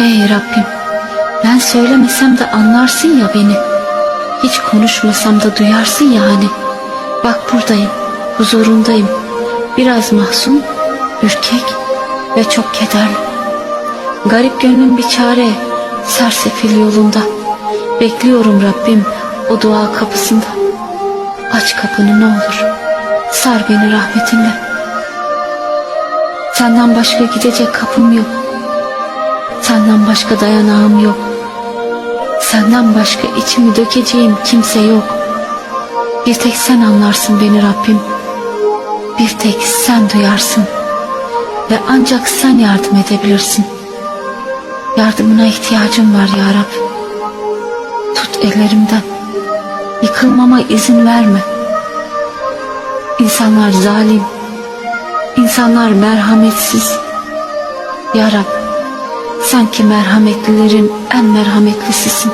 Ey Rabbim, ben söylemesem de anlarsın ya beni. Hiç konuşmasam da duyarsın ya hani. Bak buradayım, huzurundayım. Biraz mahzun, ürkek ve çok kederli. Garip gönlüm bir çare, sersefil yolunda. Bekliyorum Rabbim o dua kapısında. Aç kapını ne olur, sar beni rahmetinle. Senden başka gidecek kapım yok. Senden başka dayanağım yok. Senden başka içimi dökeceğim kimse yok. Bir tek sen anlarsın beni Rabbim. Bir tek sen duyarsın. Ve ancak sen yardım edebilirsin. Yardımına ihtiyacım var ya Rab. Tut ellerimden. Yıkılmama izin verme. İnsanlar zalim. İnsanlar merhametsiz. Ya Rab, sen ki merhametlilerin en merhametlisisin.